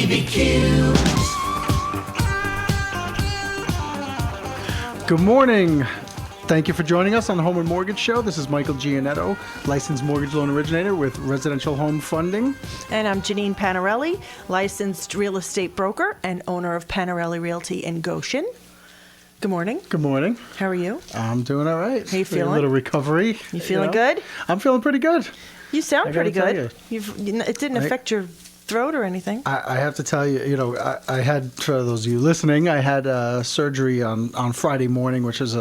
BBQ. Good morning. Thank you for joining us on the Home and Mortgage Show. This is Michael Giannetto, licensed mortgage loan originator with Residential Home Funding. And I'm Janine Panarelli, licensed real estate broker and owner of Panarelli Realty in Goshen. Good morning. Good morning. How are you? I'm doing all right. How you feeling? A little recovery. You feeling good? I'm feeling pretty good. You sound pretty gotta good. It didn't affect your throat or anything. I have to tell you, I had, for those of you listening, I had surgery on Friday morning, which is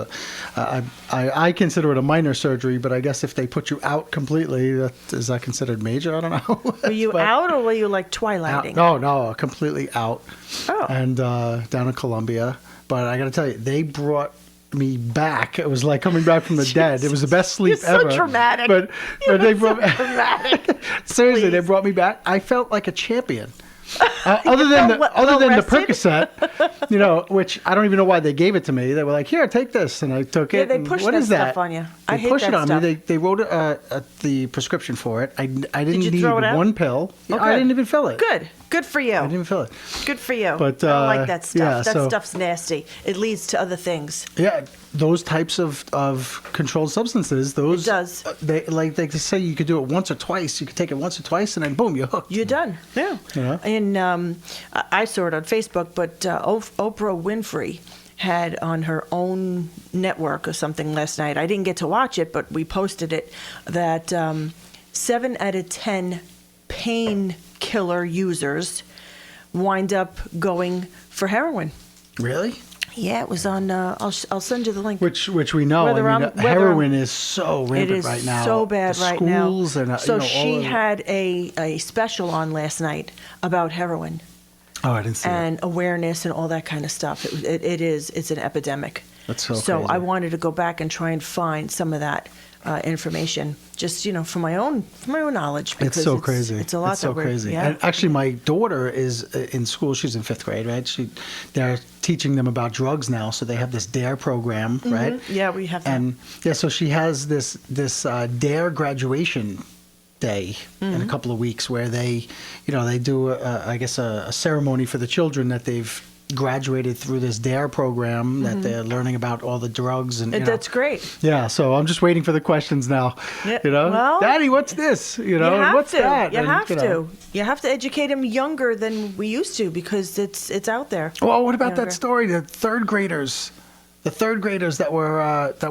I consider it a minor surgery, but I guess if they put you out completely, is that considered major? I don't know. Were you out or were you like twilighting? No, completely out. Oh. And down in Columbia. But I got to tell you, they brought me back. It was like coming back from the dead. It was the best sleep You're ever. so dramatic. But they brought dramatic. seriously, Please. they brought me back. I felt like a champion. Other than the Percocet, which I don't even know why they gave it to me. They were like, "Here, take this," and I took it. Yeah, they and pushed what that is stuff on you. I They hate pushed that it on stuff. me. They wrote the prescription for it. I didn't you need throw it out? one pill. Oh, I good. didn't even fill it. Good for you. I didn't even fill it. Good for you. But, I don't like that stuff. yeah, that so- stuff's nasty. It leads to other things. Yeah, those types of controlled substances, those It does. They say you could do it once or twice. You could take it once or twice, and then boom, you're hooked. You're done. Yeah. Yeah. And I saw it on Facebook, but Oprah Winfrey had on her own network or something last night. I didn't get to watch it, but we posted it, that 7 out of 10 painkiller users wind up going for heroin. Really? Yeah, it was on. I'll send you the link. Which we know. Heroin is so rampant right now. It is so bad the right schools now. And so all she of it. had a special on last night about heroin Oh, I didn't see and it. awareness and all that kind of stuff. It's an epidemic. That's so So crazy. I wanted to go back and try and find some of that information, just for my own knowledge. Because It's so crazy. It's a lot. It's so crazy. Yeah. And actually, my daughter is in school. She's in 5th grade, right? They're teaching them about drugs now. So they have this DARE program, right? Yeah, we have that. And yeah, so she has this DARE graduation day in a couple of weeks where they do a ceremony for the children that they've graduated through this DARE program, that they're learning about all the drugs and That's great. Yeah, so I'm just waiting for the questions now. Yeah, Well, Daddy, what's this? You have and what's to. that? You And, have to. You have to educate them younger than we used to, because it's out there. Well, what about Younger. that story? The third graders that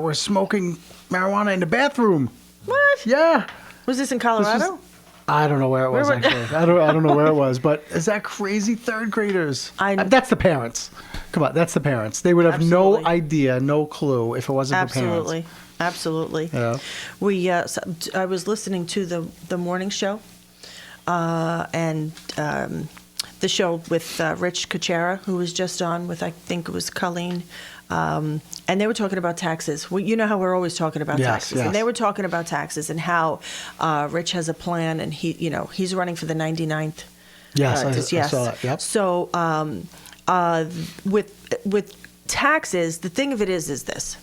were smoking marijuana in the bathroom. What? Yeah. Was this in Colorado? I don't know where it was, Where actually. I don't know where it was, but is that crazy? Third graders. That's the parents. Come on, that's the parents. They would have Absolutely. no idea, no clue if it wasn't for parents. Absolutely. Yeah. I was listening to the morning show, and the show with Rich Kuchera, who was just on with, I think it was Colleen, and they were talking about taxes. Well, you know how we're always talking about taxes, yes. and they were talking about taxes and how Rich has a plan, and he's running for the 99th. Yes, I saw that. Yep. So with taxes, the thing of it is this.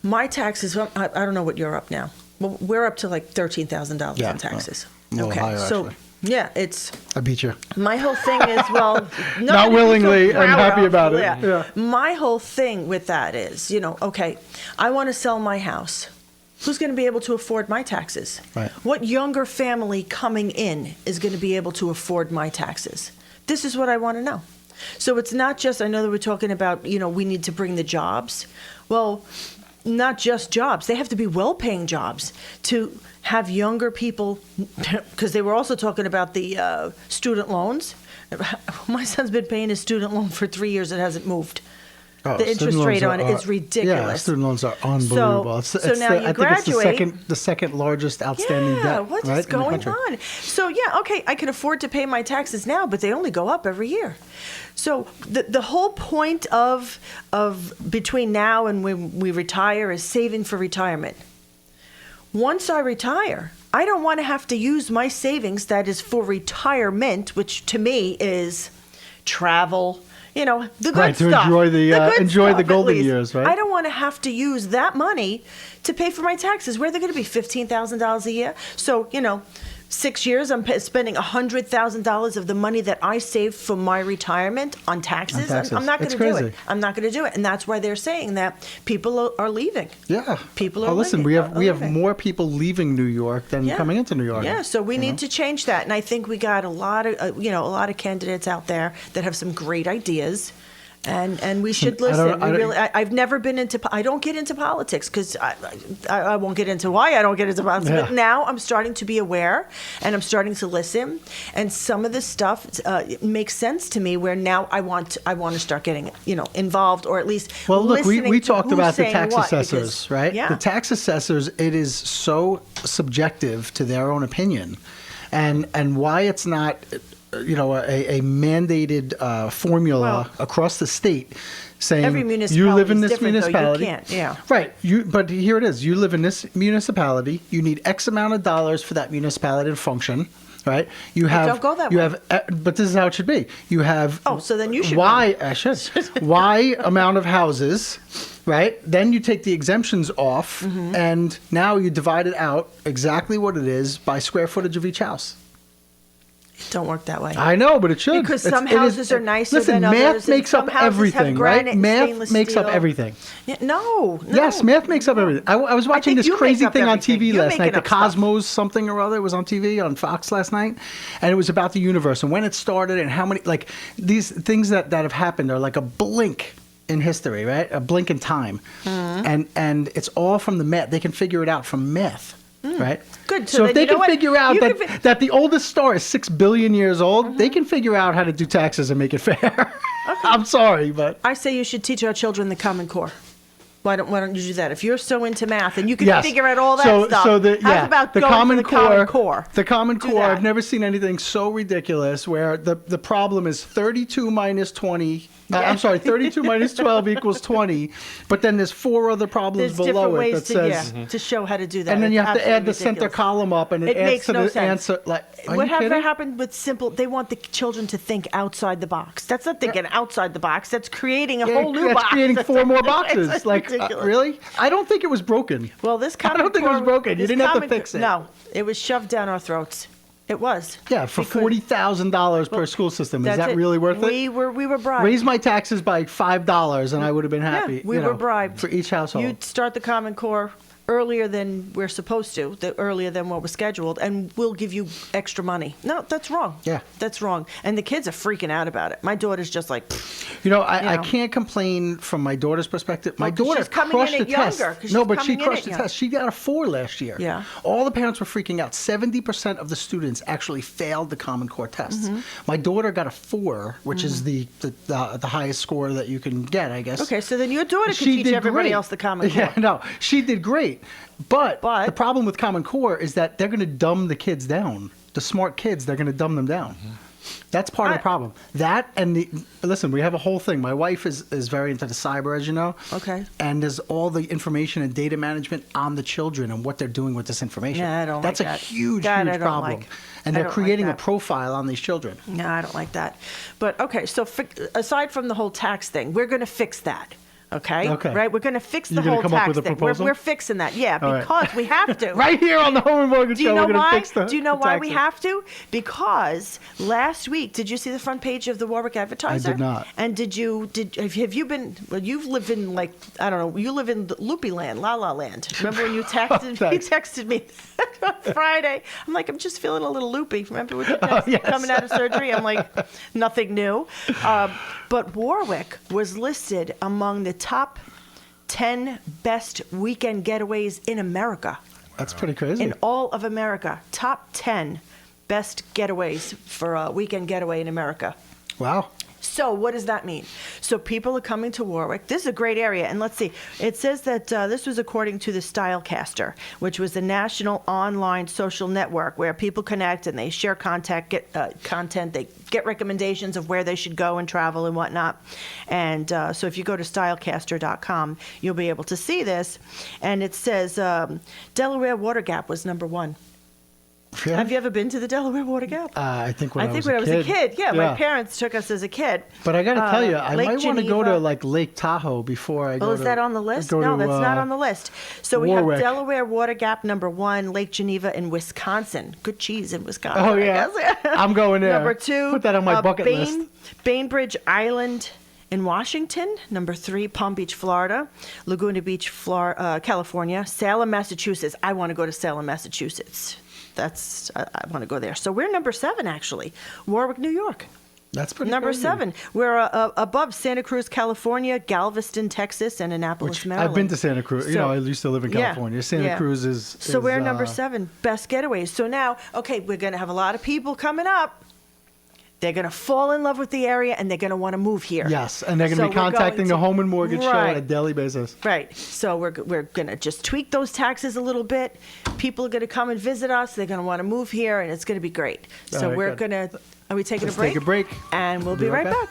My taxes, I don't know what you're up now. Well, we're up to like $13,000 Yeah, in taxes. a little higher, so actually. yeah, it's I beat you. my whole thing is Not willingly. I'm I'm happy about it. Yeah. My whole thing with that is, okay, I want to sell my house. Who's going to be able to afford my taxes? Right. What younger family coming in is going to be able to afford my taxes? This is what I want to know. So it's not just, I know that we're talking about, we need to bring the jobs. Well, not just jobs. They have to be well-paying jobs to have younger people, because they were also talking about the student loans. My son's been paying his student loan for 3 years. It hasn't moved. Oh, The interest student rate loans on it is ridiculous. Yeah, student loans are unbelievable. So It's now you I think it's graduate. the second largest outstanding debt. What right, is in the going country. on? So okay, I can afford to pay my taxes now, but they only go up every year. So the whole point of between now and when we retire is saving for retirement. Once I retire, I don't want to have to use my savings that is for retirement, which to me is travel, the good Right, to stuff. enjoy good the stuff, golden at least. years, right? I don't want to have to use that money to pay for my taxes. Where they're going to be $15,000 a year. So, 6 years, I'm spending $100,000 of the money that I saved for my retirement on taxes. On taxes. I'm not going It's to do it. crazy. I'm not going to do it, and that's why they're saying that people are leaving. Yeah. People are Oh, listen, leaving- we have leaving. more people leaving New York than Yeah. coming into New York. Yeah, so we you need know? to change that, and I think we got a lot of a lot of candidates out there that have some great ideas. And we should I don't- listen. I've never been into. I don't get into politics because I won't get into why I don't get into politics. Yeah. But now I'm starting to be aware, and I'm starting to listen. And some of the stuff makes sense to me. Where now I want to start getting involved, or at least Well, look, we listening to talked who's about the saying tax what, assessors, because- right? Yeah. The tax assessors, it is so subjective to their own opinion, and why it's not, a mandated formula Well, across the state saying every you municipality live in is this different, though. You municipality. can't, yeah. Right. But here it is. You live in this municipality. You need X amount of dollars for that municipality to function. Right. You have. don't go that you way. have. But this is how it should be. You have. Oh, so then you should Y. I should. Y amount of houses. Right. Then you take the exemptions off, Mm-hmm. and now you divide it out exactly what it is by square footage of each house. Don't work that way. I know, but it should. Because It's- some it is- houses are nicer listen, than math others, and makes some up houses have everything, right? granite and Math stainless makes up steel. everything. Yeah, no. Yes, math makes up everything. I was watching think this you crazy make up thing on everything. TV You're last night, making the up stuff. Cosmos something or other was on TV on Fox last night, and it was about the universe and when it started and how many, like, these things that have happened are like a blink in history, right? A blink in time. Mm-hmm. And it's all from the math. They can figure it out from math. Right. Mm. Good. So, So if then they you know can what? figure out You that, can that the oldest star is 6 billion years old, Mm-hmm. they can figure out how to do taxes and make it fair. I'm sorry, but I say you should teach our children the Common Core. Why don't you do that? If you're so into math and you can yes. figure out all that so, stuff, So how's about the going Common for the Common Core? The Common Do Core. that. I've never seen anything so ridiculous where the problem is 32 minus 20. I'm sorry, 32 minus 12 equals 20. But then there's 4 other problems There's different below it ways that to says. to show how to do that. And then It's you have to add the absolutely center ridiculous. column up, and it adds makes to no the sense. answer. Like, are What you kidding? happened with simple? They want the children to think outside the box. That's not thinking outside the box. That's creating a whole new that's box. creating 4 more It's boxes. Like, ridiculous. really? I don't think it was broken. Well, this I don't Common think it was Core- broken. You this didn't have to Common- fix it. No, it was shoved down our throats. It was. Yeah, for Because- $40,000 per school system. Is That's that it. really worth We it? were bribed. Raise my taxes by $5 and I would have been happy. Yeah, we you were know, bribed for each household. You start the Common Core earlier than we're supposed to, earlier than what was scheduled, and we'll give you extra money. No, that's wrong. Yeah. That's wrong. And the kids are freaking out about it. My daughter's just like, You know, I know. can't complain from my daughter's perspective. My Well, 'cause daughter she's coming crushed in the it test. younger, 'cause No, she's but she coming in crushed it the young. test. She got a 4 last year. Yeah. All the parents were freaking out. 70% of the students actually failed the Common Core tests. Mm-hmm. My daughter got a 4, which is the highest score that you can get, I guess. okay, so then your daughter can She teach did everybody great. else the Common Core. Yeah, no, she did great. But But- the problem with Common Core is that they're going to dumb the kids down. The smart kids, they're going to dumb them down. That's part of the problem. That and listen, we have a whole thing. My wife is very into the cyber, as you know. Okay. And there's all the information and data management on the children and what they're doing with this information. Yeah, I don't That's like a that. huge, That I huge don't problem. like. And I they're don't like creating a that. profile on these children. No, I don't like that. But okay, so aside from the whole tax thing, we're going to fix that. Okay? Okay. Right? We're going to fix the You're gonna whole come up tax with a thing. proposal? We're fixing that. Yeah, All right. because we have to. Right here on the Home and Mortgage Do you Show, know we're going to why? fix the Do you know the why we taxes. have to? Because last week, did you see the front page of the Warwick Advertiser? I did not. And have you been? Well, you've lived in I don't know. You live in Loopy Land, La La Land. Remember when you texted? Thanks. You texted me on Friday. I'm like, I'm just feeling a little loopy. Remember when you texted yes. coming out of surgery? I'm like, nothing new. But Warwick was listed among the top 10 best weekend getaways in America. That's pretty crazy. In all of America. Top 10 best getaways for a weekend getaway in America. Wow. So what does that mean? So people are coming to Warwick. This is a great area. And let's see. It says that this was according to the Stylecaster, which was the national online social network where people connect and they share content, they get recommendations of where they should go and travel and whatnot. And so if you go to stylecaster.com, you'll be able to see this. And it says Delaware Water Gap was number 1. Yeah. Have you ever been to the Delaware Water Gap? I think when I was when a I was kid. a kid. Yeah, my parents took us as a kid. But I got to tell you, I Lake might want to go Geneva. to like Lake Tahoe before I go. Oh, is that on the list? go No, to, that's not on the list. So we Warwick. have Delaware Water Gap #1, Lake Geneva in Wisconsin. Good cheese in Wisconsin. Oh I yeah, guess. I'm going there. Number 2, Put that on my bucket list. Bainbridge Island in Washington. Number 3, Palm Beach, Florida. Laguna Beach, California. Salem, Massachusetts. I want to go to Salem, Massachusetts. I want to go there. So we're number 7, actually. Warwick, New York. That's pretty Number crazy. 7. We're above Santa Cruz, California, Galveston, Texas, and Annapolis, Which Maryland. I've been to Santa Cruz. You So- know, I used to live in Yeah, California. Santa yeah. Cruz is. So we're number uh, 7, best getaways. So now, okay, we're going to have a lot of people coming up. They're going to fall in love with the area, and they're going to want to move here. Yes, and they're going So to be we're going contacting the to- Home and Mortgage Show on a Right. daily basis. Right. So we're going to just tweak those taxes a little bit. People are going to come and visit us. They're going to want to move here, and it's going to be great. So All right, we're good. going to. Are we taking Let's a break? take a break. And we'll be right back.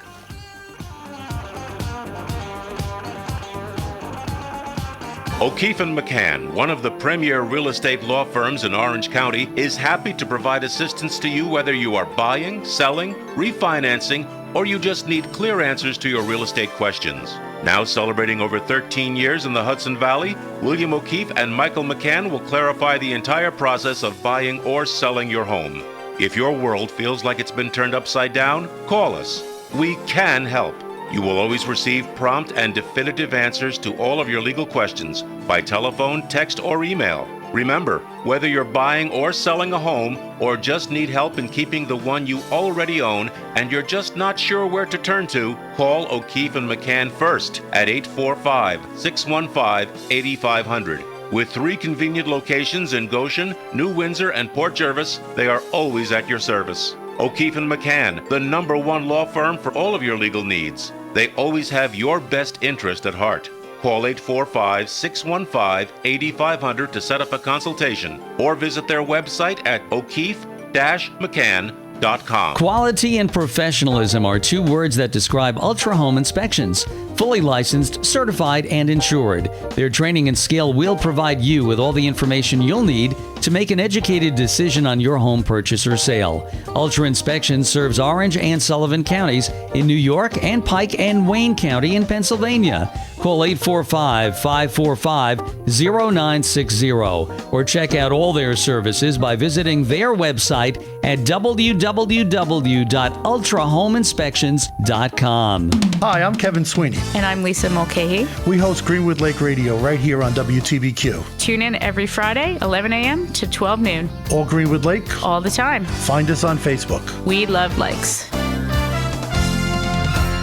O'Keefe & McCann, one of the premier real estate law firms in Orange County, is happy to provide assistance to you whether you are buying, selling, refinancing, or you just need clear answers to your real estate questions. Now celebrating over 13 years in the Hudson Valley, William O'Keefe and Michael McCann will clarify the entire process of buying or selling your home. If your world feels like it's been turned upside down, call us. We can help. You will always receive prompt and definitive answers to all of your legal questions by telephone, text, or email. Remember, whether you're buying or selling a home or just need help in keeping the one you already own and you're just not sure where to turn to, call O'Keefe & McCann first at 845-615-8500. With 3 convenient locations in Goshen, New Windsor, and Port Jervis, they are always at your service. O'Keefe & McCann, the #1 law firm for all of your legal needs. They always have your best interest at heart. Call 845-615-8500 to set up a consultation or visit their website at o'keefe-mccann.com. Quality and professionalism are 2 words that describe Ultra Home Inspections. Fully licensed, certified, and insured. Their training and skill will provide you with all the information you'll need to make an educated decision on your home purchase or sale. Ultra Inspections serves Orange and Sullivan counties in New York and Pike and Wayne County in Pennsylvania. Call 845-545-0960 or check out all their services by visiting their website at www.ultrahomeinspections.com. Hi, I'm Kevin Sweeney. And I'm Lisa Mulcahy. We host Greenwood Lake Radio right here on WTBQ. Tune in every Friday, 11 a.m. to 12 noon, All Greenwood Lake. all the time. Find us on Facebook. We love lakes.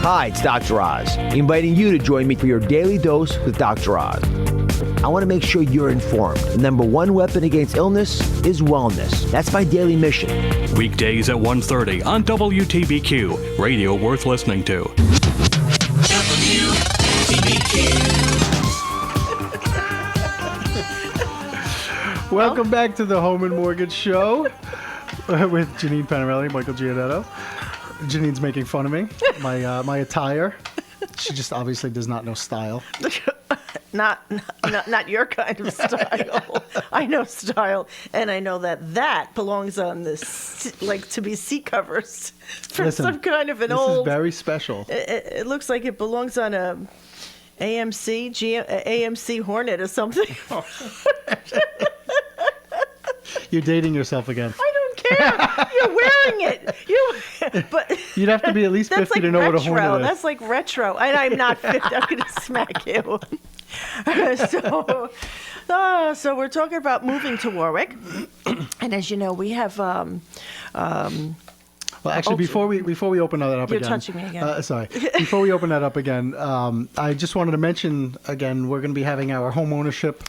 Hi, it's Dr. Oz, inviting you to join me for your daily dose with Dr. Oz. I want to make sure you're informed. The #1 weapon against illness is wellness. That's my daily mission. Weekdays at 1:30 on WTBQ, radio worth listening to. Welcome back to the Home and Mortgage Show with Janine Panarelli, Michael Giannetto. Janine's making fun of me, my attire. She just obviously does not know style. Not your kind of style. I know style, and I know that belongs on this, like to be seat covers for Listen, some kind of an this old. is very special. It looks like it belongs on a AMC Hornet or something. You're dating yourself again. I don't care. You're wearing it. But You'd have to be at least that's 50 like to know retro. what a Hornet is. That's like retro, and I'm not 50. I'm gonna smack you. So we're talking about moving to Warwick, and as you know, we have. Well, actually, before we open that up You're again, touching me again. Sorry. Before we open that up again, I just wanted to mention again we're going to be having our home ownership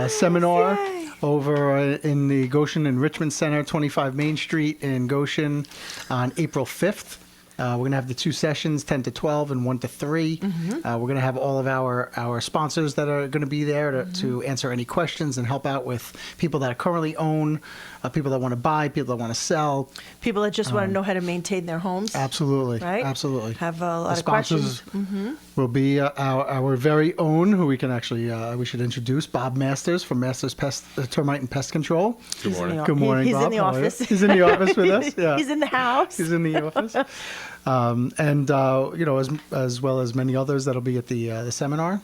seminar yay. over in the Goshen and Richmond Center, 25 Main Street in Goshen, on April 5th. We're going to have the 2 sessions, 10 to 12 and 1 to 3. Mm-hmm. We're going to have all of our sponsors that are going to be there to answer any questions and help out with people that currently own, people that want to buy, people that want to sell. People that just want to know how to maintain their homes. Absolutely. Right? Absolutely. Have a lot The of questions. sponsors will be our very own, who we can actually we should introduce, Bob Masters from Masters Termite and Pest Control. Good morning. Good morning, He's Bob. in the How are you? office. He's in the office with us. Yeah. He's in the house. He's in the office. As well as many others that'll be at the seminar.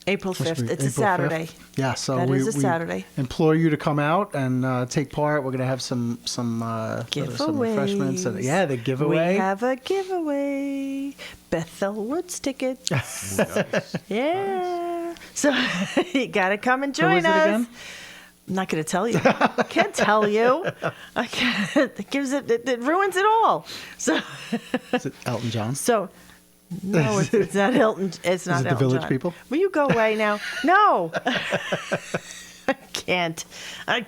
April 5th. It's a April Saturday. 5th. Yeah, so That we is a Saturday. implore you to come out and take part. We're going to have some refreshments. Giveaways. Yeah, the giveaway. We have a giveaway. Bethel Woods tickets. Yeah. So you got to come and Who join is it us. again? I'm not going to tell you. I can't tell you. I can't. It ruins it all. So, Is it Elton John? no, it's not Hilton. It's not it the Elton Village John. People? Will you go away now? No. I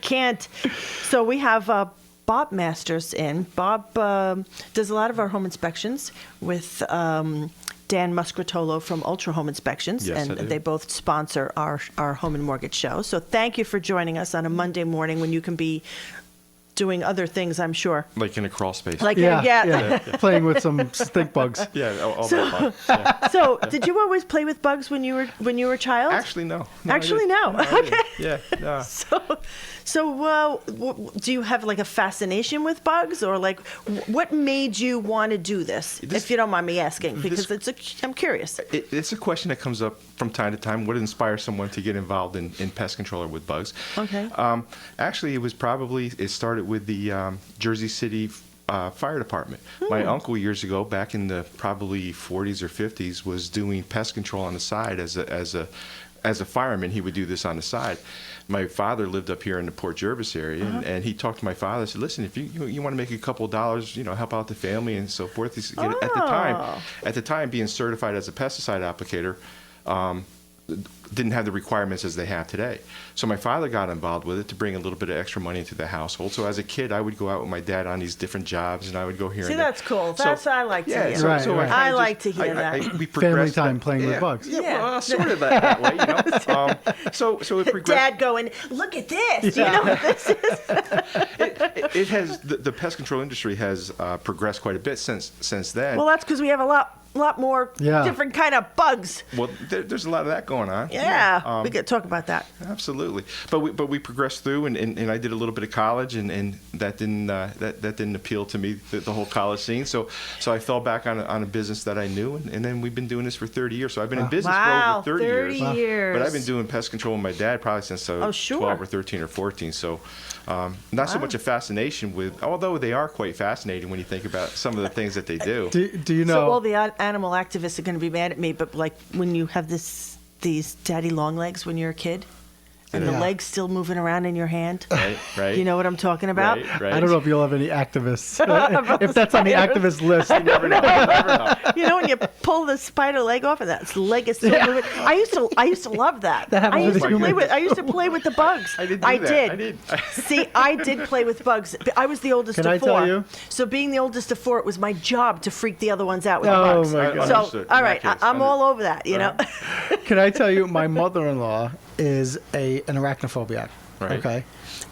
can't. So we have Bob Masters in. Bob does a lot of our home inspections with Dan Muscratolo from Ultra Home Inspections, Yes, and I do. they both sponsor our home and mortgage show. So thank you for joining us on a Monday morning when you can be doing other things, I'm sure. Like in a crawl space. Like Yeah. Playing with some stink bugs. yeah, all that fun. Yeah. So, did you always play with bugs when you were a child? Actually, no. Actually, no. I didn't. Okay. Yeah. No. So, do you have like a fascination with bugs, or like what made you want to do this? If you don't mind me asking, because I'm curious. It's a question that comes up from time to time. What inspires someone to get involved in pest control or with bugs? Okay. Actually, it started with the Jersey City Fire Department. My uncle years ago, back in the probably 40s or 50s, was doing pest control on the side as a fireman. He would do this on the side. My father lived up here in the Port Jervis area, and he talked to my father. Said, "Listen, if you want to make a couple of dollars, help out the family and so forth." He said, at the time, being certified as a pesticide applicator, didn't have the requirements as they have today. So my father got involved with it to bring a little bit of extra money into the household. So as a kid, I would go out with my dad on these different jobs, and I would go here. See, and there. that's cool. So- That's what I like to yeah, hear. so, Right, so right. I kinda like to hear that. we Family progressed time that- playing with yeah, bugs. Yeah, Yeah. well, sort of that way, So it progressed. Dad going, look at this. Do you know what this is? It has the pest control industry has progressed quite a bit since then. Well, that's because we have a lot more Yeah. different kind of bugs. Well, there's a lot of that going on. Yeah, we could talk about that. Absolutely, but we progressed through, and I did a little bit of college, and that didn't appeal to me, the whole college scene. So I fell back on a business that I knew, and then we've been doing this for 30 years. So I've been in business Wow, for over 30 years. 30 years. But I've been doing pest control with my dad probably since I was 12 or 13 or 14. So not so much a fascination with, although they are quite fascinating when you think about some of the things that they do. Do you know? So all the animal activists are going to be mad at me, but like when you have these daddy long legs when you're a kid, and the Yeah. legs still moving around in your hand. Right. You know what I'm talking about? Right. I don't know if you'll have any activists. If that's on the activist list. You never know. You know when you pull the spider leg off and that leg is still moving. I used to love that. That happens I used with to play humans. with. I used to play with the bugs. I didn't do that. I did. See, I did play with bugs. I was the oldest Can of I four. tell you? So being the oldest of four, it was my job to freak the other ones out with the Oh, bugs. my God. So Understood. all In right, that case, I'm all over that. You know. Can I tell you, my mother-in-law is an arachnophobiac. Right. Okay.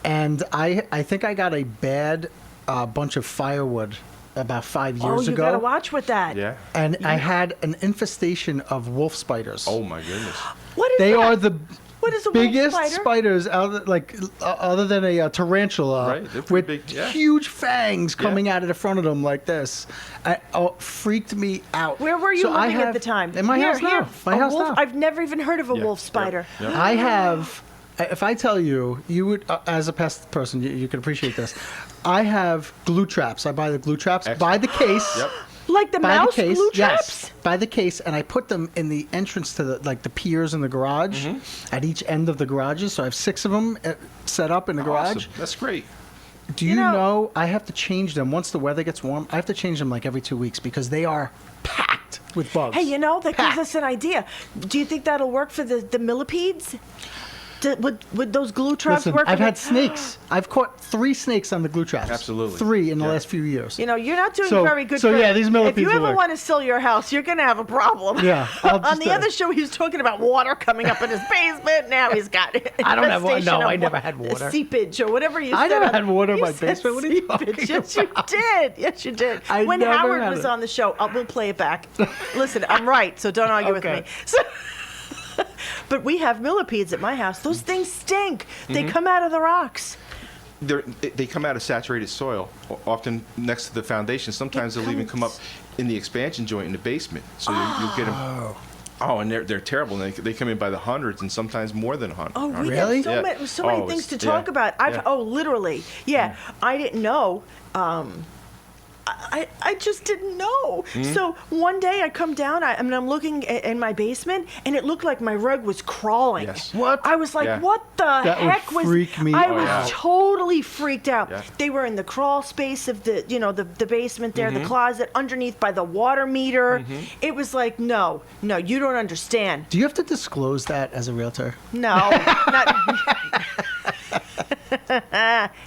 And I think I got a bad bunch of firewood about 5 Oh, years you ago. gotta watch with that. Yeah. And I had an infestation of wolf spiders. Oh my goodness. What is They that? are the What is a wolf biggest spider? spiders out other than a tarantula Right, they're with pretty big, yeah. huge fangs coming out of the front of them like this. Freaked me out. Where were you So I living at have- the time? In my house now. My a house wolf? now. I've never even heard of a wolf spider. Yeah. I have. If I tell you, you would, as a pest person, you can appreciate this. I have glue traps. I buy the glue traps by the case. Yep. Like the By mouse the case, glue yes, traps? by the case, and I put them in the entrance to the piers in the garage, at each end of the garages. So I have 6 of them set up in the garage. Awesome. That's great. Do you know I have to change them once the weather gets warm? I have to change them like every 2 weeks because they are packed with bugs. Hey, you know, that gives us an idea. Do you think that'll work for the millipedes? Would those glue traps Listen, work? I've had snakes. I've caught 3 snakes on the glue traps. Absolutely. 3 in the Yeah. last few years. You know, you're not doing So- very good. so for- yeah, these If millipedes you will ever work. want to sell your house, you're going to have a problem. Yeah, I'll On just, the other show, he was talking about water coming up in his basement. Now he's got it. I don't have water. infestation No, of I never had water. Seepage or whatever you I said. never had water in You my said basement. What are you talking seepage. Yes, you did. Yes, you did. I when never Howard had was it. on the show, we'll play it back. Listen, I'm right, so don't argue with Okay. me. So, but we have millipedes at my house. Those things stink. They Mm-hmm. come out of the rocks. They come out of saturated soil, often next to the foundation. Sometimes they'll even come up in the expansion joint in the basement. So you'll get them. Oh, and they're terrible. And they come in by the hundreds and sometimes more than 100. Oh, we Really? have so Yeah. many, so many Oh, things to it's- talk yeah. about. Yeah. Oh, literally. Yeah, I didn't know. I just didn't know. Mm-hmm. So one day I come down, I'm looking in my basement, and it looked like my rug was crawling. Yes. What? I was like, Yeah. what the That would heck was? freak me I out. was Yeah. totally freaked out. Yeah. They were in the crawl space of the, the basement there, the closet, underneath by the water meter. It was like, no, you don't understand. Do you have to disclose that as a realtor? No, not.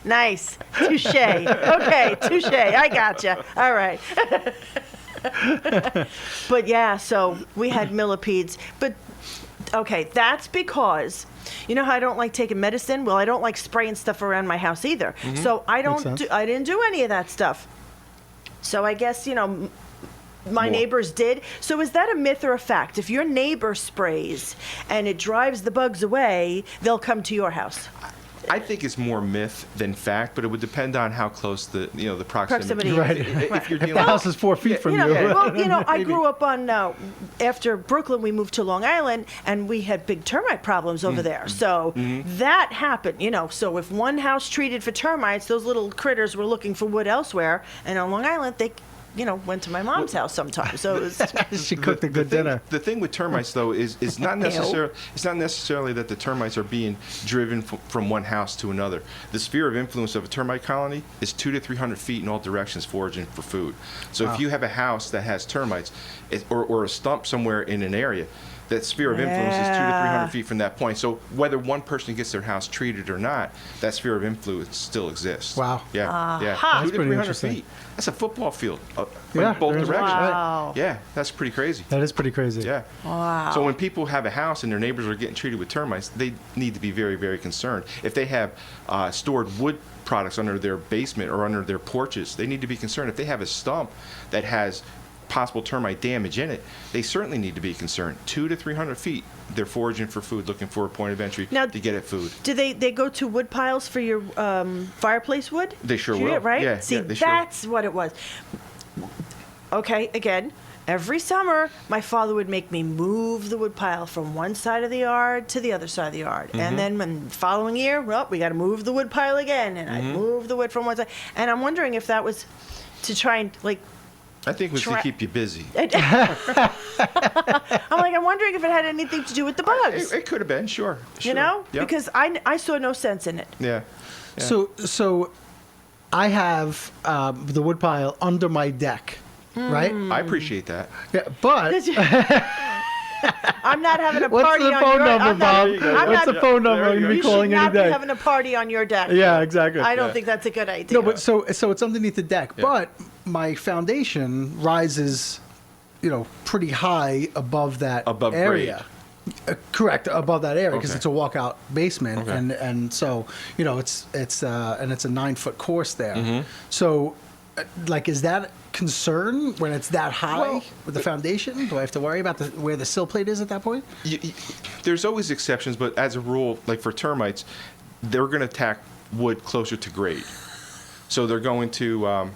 Nice. Touche. Okay, touche. I gotcha. All right. But yeah, so we had millipedes. But okay, that's because you know how I don't like taking medicine? Well, I don't like spraying stuff around my house either. So I Makes don't sense. I didn't do any of that stuff. So I guess, my More. neighbors did. So is that a myth or a fact? If your neighbor sprays and it drives the bugs away, they'll come to your house. I think it's more myth than fact, but it would depend on how close the proximity. Proximity. Right. If you're The dealing house is 4 feet from you. I grew up on, after Brooklyn, we moved to Long Island, and we had big termite problems over there. So that happened, So if one house treated for termites, those little critters were looking for wood elsewhere. And on Long Island, they, went to my mom's house sometimes. So it was, She cooked a good dinner. The thing with termites, though, is not necessarily it's not necessarily that the termites are being driven from one house to another. The sphere of influence of a termite colony is 200 to 300 feet in all directions, foraging for food. So if you have a house that has termites, or a stump somewhere in an area, that sphere of influence is 200 to 300 feet from that point. So whether one person gets their house treated or not, that sphere of influence still exists. Wow. Yeah. Yeah. Aha. 200 That's to pretty 300 interesting. feet. That's a football field. Yeah, In both there is. directions. Wow. Yeah. That's pretty crazy. That is pretty crazy. Yeah. Wow. So when people have a house and their neighbors are getting treated with termites, they need to be very, very concerned. If they have stored wood products under their basement or under their porches, they need to be concerned. If they have a stump that has possible termite damage in it, they certainly need to be concerned. 200 to 300 feet, they're foraging for food, looking for a point of entry Now- to get at food. do they go to wood piles for your fireplace wood? They sure Do you- will. Right? Yeah, See, yeah, they sure will. that's what it was. Okay, again, every summer, my father would make me move the wood pile from one side of the yard to the other side of the yard. Mm-hmm. And then when the following year, well, we got to move the wood pile again. And Mm-hmm. I'd move the wood from one side. And I'm wondering if that was to try and, I think it was to Tra- keep you busy. I'm wondering if it had anything to do with the bugs. It could have been, sure. You know? Yep. Because I saw no sense in it. Yeah. Yeah. So I have the wood pile under my deck, right? I appreciate that. Yeah, but I'm not having a what's party the on phone your number, I'm not- Bob? I'm What's not- the phone number? I'm going to be You calling should any not be day. having a party on your deck. Yeah, exactly. I don't think that's a good idea. No, but so it's underneath the deck, but my foundation rises, pretty high above that Above area. Correct, above that area because Okay. it's a walkout basement, Okay. and so it's a 9-foot course there. Mm-hmm. So, is that concern when it's that high Well, with the foundation? Do I have to worry about where the sill plate is at that point? There's always exceptions, but as a rule, like for termites, they're going to attack wood closer to grade. So they're going to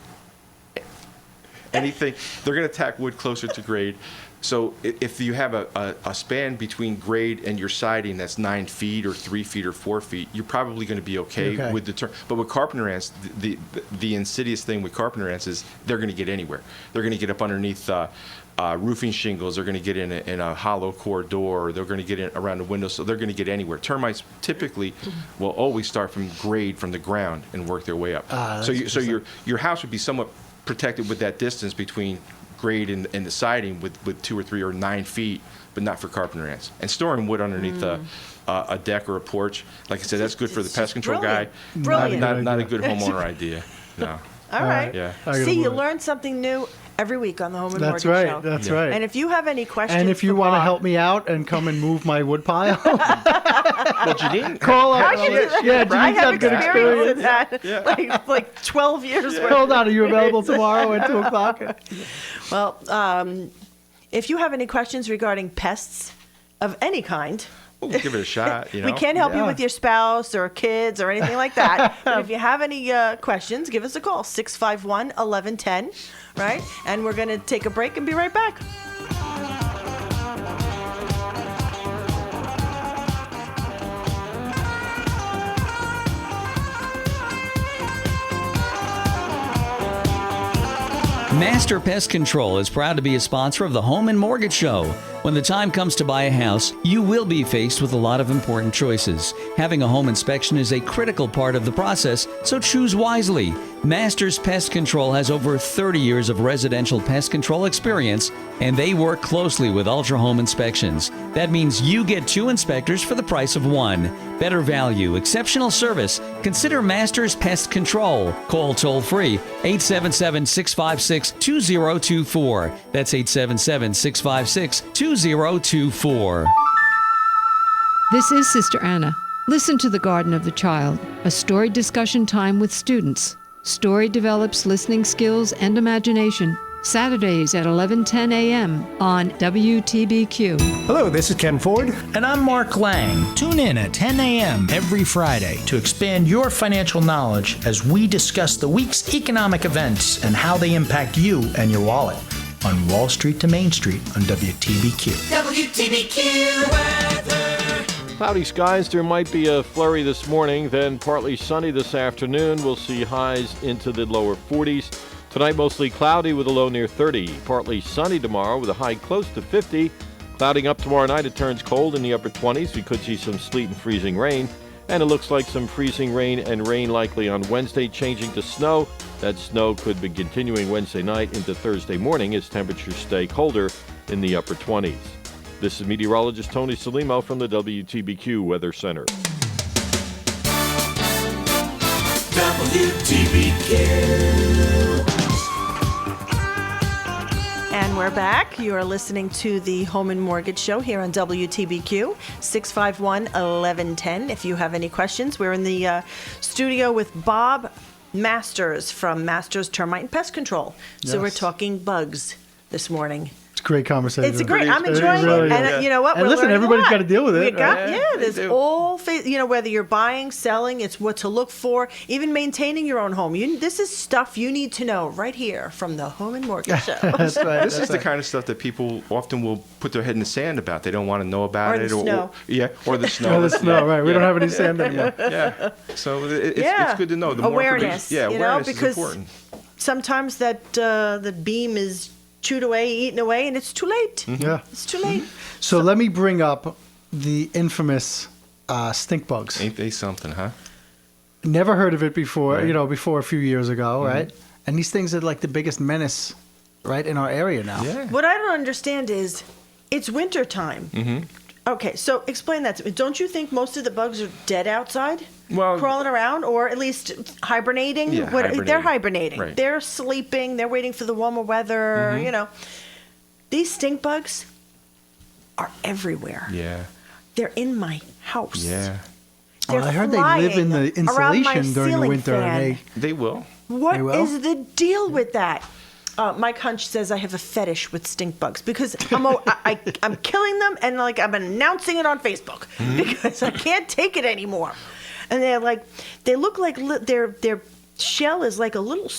they're going to attack wood closer to grade. So if you have a span between grade and your siding that's 9 feet or 3 feet or 4 feet, you're probably going to be okay with the But with carpenter ants, the insidious thing with carpenter ants is they're going to get anywhere. They're going to get up underneath roofing shingles. They're going to get in a hollow core door. They're going to get in around the window. So they're going to get anywhere. Termites typically will always start from grade from the ground and work their way up. So your house would be somewhat protected with that distance between grade and the siding with 2 or 3 or 9 feet, but not for carpenter ants. And storing wood underneath a deck or a porch. Like I said, that's good for the pest control brilliant. guy. Brilliant. Not a good homeowner idea. No. All right. Yeah. I gotta See, you move it. learn something new every week on the Home and That's Mortgage right. Show. That's Yeah. right. And if you have any questions, And if you for want to Bob- help me out and come and move my wood pile, Well, Janine, call I up. can do that. Yeah, I Janine's have got good experience in experience. that. Like 12 years worth. Hold on, are you available tomorrow at 2 o'clock? Well, if you have any questions regarding pests of any kind, we'll give it a shot. You know? we can't help you Yeah. with your spouse or kids or anything like that. But if you have any questions, give us a call, 651-1110, right? And we're going to take a break and be right back. Master Pest Control is proud to be a sponsor of the Home and Mortgage Show. When the time comes to buy a house, you will be faced with a lot of important choices. Having a home inspection is a critical part of the process, so choose wisely. Masters Pest Control has over 30 years of residential pest control experience, and they work closely with Ultra Home Inspections. That means you get 2 inspectors for the price of 1. Better value, exceptional service. Consider Masters Pest Control. Call toll-free 877-656-2024. That's 877-656-2024. This is Sister Anna. Listen to The Garden of the Child, a story discussion time with students. Story develops listening skills and imagination. Saturdays at 11:10 a.m. on WTBQ. Hello, this is Ken Ford. And I'm Mark Lang. Tune in at 10 a.m. every Friday to expand your financial knowledge as we discuss the week's economic events and how they impact you and your wallet on Wall Street to Main Street on WTBQ. WTBQ weather. Cloudy skies. There might be a flurry this morning, then partly sunny this afternoon. We'll see highs into the lower 40s. Tonight, mostly cloudy with a low near 30. Partly sunny tomorrow with a high close to 50. Clouding up tomorrow night, it turns cold in the upper 20s. We could see some sleet and freezing rain. And it looks like some freezing rain and rain likely on Wednesday, changing to snow. That snow could be continuing Wednesday night into Thursday morning as temperatures stay colder in the upper 20s. This is meteorologist Tony Salimo from the WTBQ Weather Center. WTBQ. And we're back. You are listening to the Home and Mortgage Show here on WTBQ, 651-1110. If you have any questions, we're in the studio with Bob Masters from Masters Termite and Pest Control. So Yes. we're talking bugs this morning. It's a great conversation. It's a great. I'm enjoying really it, and is. you know what? And We're listen, learning a everybody's lot. got to deal with it. There's all, whether you're buying, selling, it's what to look for, even maintaining your own home. This is stuff you need to know right here from the Home and Mortgage Show. That's right. This is the kind of stuff that people often will put their head in the sand about. They don't want to know about Or it. the snow. Or the snow. Oh, the snow, right. We don't have any sand anymore. Yeah. So it's good to know. The more awareness. awareness because is important. sometimes that the beam is chewed away, eaten away, and it's too late. Yeah. It's too late. So let me bring up the infamous stink bugs. Ain't they something, huh? Never heard of it before, Right. before a few years ago, right? And these things are like the biggest menace, right, in our area now. Yeah. What I don't understand is it's winter time. Mm-hmm. Okay, so explain that to me. Don't you think most of the bugs are dead outside? Well, crawling around, or at least hibernating? Yeah, hibernating. They're hibernating. Right. They're sleeping. They're waiting for the warmer weather. These stink bugs are everywhere. Yeah. They're in my house. Yeah. They're I heard they live in the flying around my insulation during the ceiling winter, fan. and They will. What They will? is the deal with that? Mike Hunch says I have a fetish with stink bugs because I'm killing them, and I'm announcing it on Facebook because I can't take it anymore. And they look like their shell is like a little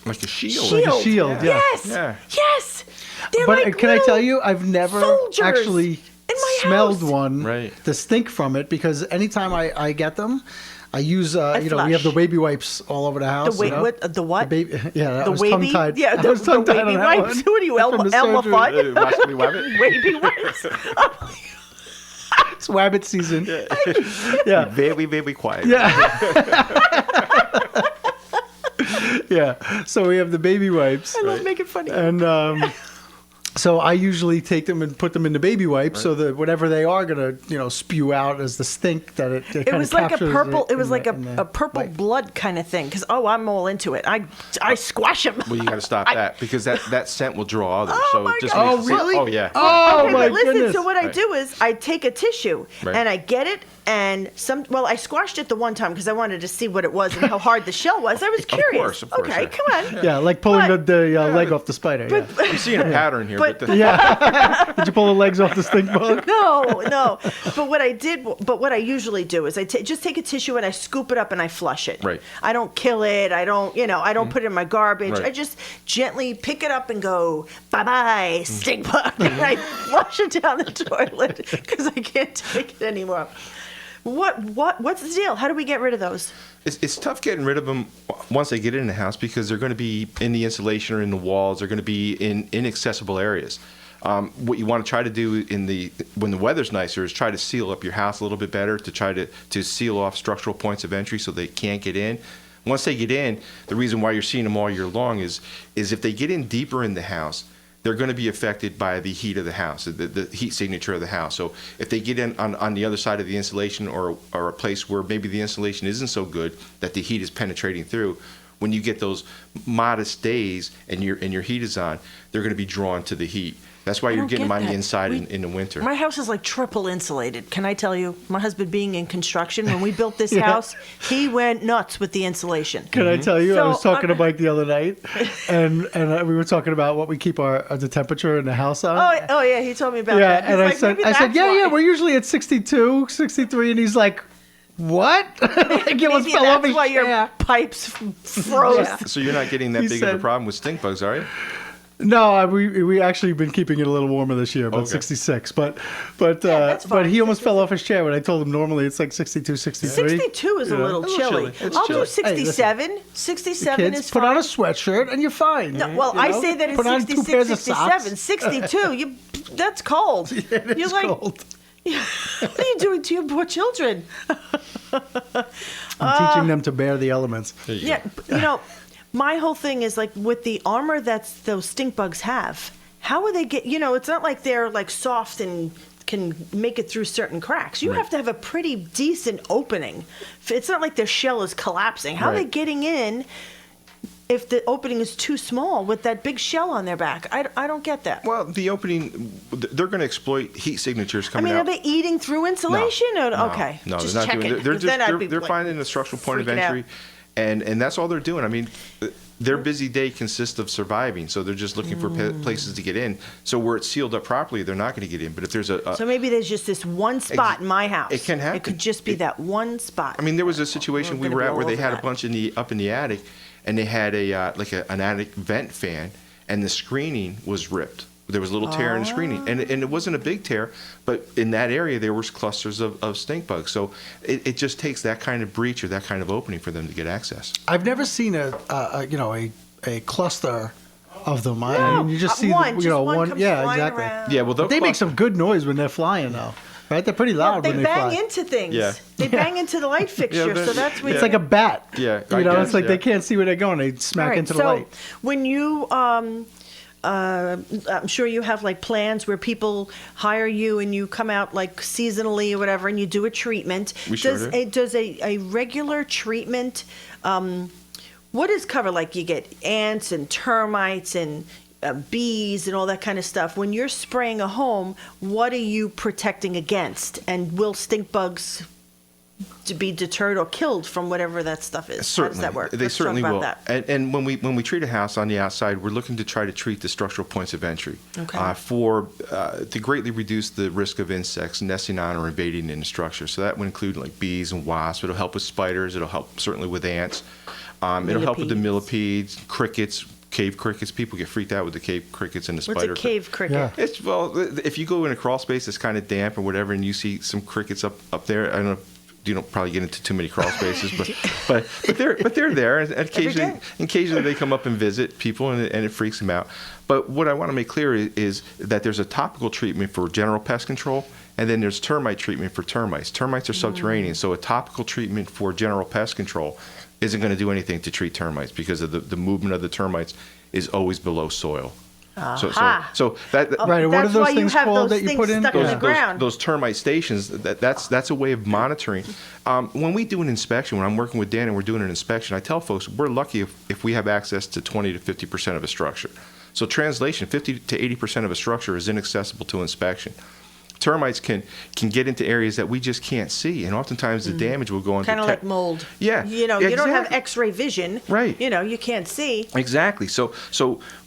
Like a shield. Like a shield, yeah. Yes, Yeah. yes. They're But like can I little tell you, I've never soldiers actually in my smelled house. one, Right. the stink from it, because anytime I get them, I use, we have flush. the baby wipes all over the house. The what? The what? The baby, yeah, that The was wavy? tongue-tied. Yeah, I the was tongue-tied on wavy that wipes. one. Who are you, From Elma the surgery. Fudd? Rascally Wabbit. Wavy wipes. It's Wabbit season. Yeah. Very, very quiet. Yeah. Yeah. So we have the baby wipes. I love making fun of you. And So I usually take them and put them in the baby wipe so that whatever they are going to, spew out as the stink that it It kind was of like a captures purple. it It was in like the a purple wipe. blood kind of thing. Because I'm all into it. I squash them. Well, you got to stop that because that scent will draw others. Oh, so my it just God. makes it- Oh, really? Oh yeah. Oh, Okay, my but listen. goodness. So what I Right. do is I take a tissue Right. and I get it. And I squashed it the one time because I wanted to see what it was and how hard the shell was. I was curious. Of course, okay, yeah. come on. Yeah, like pulling But- the leg off the spider. Yeah. I'm seeing a pattern here. But- Did you pull the legs off the stink bug? No. But what I usually do is I just take a tissue and I scoop it up and I flush it. Right. I don't kill it. I don't put it in my garbage. Right. I just gently pick it up and go, bye-bye, stink bug. And I flush it down the toilet because I can't take it anymore. What's the deal? How do we get rid of those? It's tough getting rid of them once they get in the house because they're going to be in the insulation or in the walls. They're going to be in inaccessible areas. What you want to try to do when the weather's nicer is try to seal up your house a little bit better to try to seal off structural points of entry so they can't get in. Once they get in, the reason why you're seeing them all year long is if they get in deeper in the house, they're going to be affected by the heat of the house, the heat signature of the house. So if they get in on the other side of the insulation or a place where maybe the insulation isn't so good that the heat is penetrating through, when you get those modest days and your heat is on, they're going to be drawn to the heat. That's why I you're don't getting get them on the that. inside in the winter. My house is like triple insulated. Can I tell you? My husband being in construction, when we built this Yeah. house, he went nuts with the insulation. Can I tell you? I was So, talking to Mike the other night, and we were talking about what we keep the temperature in the house on. Oh yeah, he told me about yeah, that. He's and like, maybe I said, that's yeah, why. we're usually at 62, 63, and he's like, what? Like it almost Maybe fell off that's his why your chair. pipes froze. So you're not getting that He big of said- a problem with stink bugs, are you? No, we actually been keeping it a little warmer this year, about Okay. 66. But that's but fine. he almost fell off his chair when I told him normally it's like 62, 63. 62 is a You know? little A little chilly. chilly. It's I'll chilly. do 67. 67 Kids, is put fine. on a sweatshirt and you're fine. No, well, You I know? say that it's Put on 2 pairs of 66, socks. 67. 62, that's cold. It You're is like, cold. what are you doing to your poor children? I'm teaching them to bear the elements. Yeah, my whole thing is like with the armor that those stink bugs have, how would they get, it's not like they're like soft and can make it through certain cracks. You have to have a pretty decent opening. It's not like their shell is collapsing. How are they Right. getting in if the opening is too small with that big shell on their back? I don't get that. Well, the opening, they're going to exploit heat signatures I coming mean, out. are they eating through insulation? No, Okay, No, just they're not checking. doing. They're 'cause then I'd be, they're like, finding a structural point of freaking out. entry, and that's all they're doing. I mean, their busy day consists of surviving, so they're just looking for places to get in. So where it's sealed up properly, they're not going to get in. But if there's a So maybe there's just this one spot in my house. It can happen. It could just be that one spot. I mean, there was a situation we gonna were be at all where they over had a that. bunch up in the attic, and they had an attic vent fan, and the screening was ripped. There was a little tear in the screening, and it wasn't a big tear, but in that area there was clusters of stink bugs. So it just takes that kind of breach or that kind of opening for them to get access. I've never seen a cluster of them. I mean, you just see one, just one one. comes Yeah, flying exactly. around. Yeah, well, They make some good noise when they're flying, though. Right? They're pretty Well, loud they when they bang fly. into things. Yeah. They bang into the light fixture, they're- so that's what It's like a bat. Yeah, You I know, guess, it's like yeah. they can't see where they're going. They smack All right, into the so light. when you, I'm sure you have like plans where people hire you and you come out like seasonally or whatever, and you do a treatment. We sure do. Does a regular treatment, what is covered? Like you get ants and termites and bees and all that kind of stuff. When you're spraying a home, what are you protecting against? And will stink bugs to be deterred or killed from whatever that stuff is? Certainly, How does that work? they Let's certainly talk will. about that. And when we treat a house on the outside, we're looking to try to treat the structural points of entry Okay. to greatly reduce the risk of insects nesting on or invading in the structure. So that would include like bees and wasps. It'll help with spiders. It'll help certainly with ants. It'll help with the millipedes, crickets. Cave crickets. People get freaked out with the cave crickets and the What's spider. a cave cricket? Yeah. It's if you go in a crawl space that's kind of damp or whatever, and you see some crickets up there. I don't know. You don't probably get into too many crawl spaces, but they're there, and occasionally they come up and visit people, and it freaks them out. But what I want to make clear is that there's a topical treatment for general pest control, and then there's termite treatment for termites. Termites are subterranean, so a topical treatment for general pest control isn't going to do anything to treat termites because of the movement of the termites is always below soil. Aha. So that Right, what are That's those why you things have called those that you things put in? stuck in the ground. those termite stations, that's a way of monitoring. When we do an inspection, when I'm working with Dan and we're doing an inspection, I tell folks we're lucky if we have access to 20 to 50% of a structure. So translation, 50 to 80% of a structure is inaccessible to inspection. Termites can get into areas that we just can't see, and oftentimes the damage will go into Kind of like mold. Yeah, You know, yeah, you don't have exactly. X-ray vision. Right. You know, you can't see. Exactly. So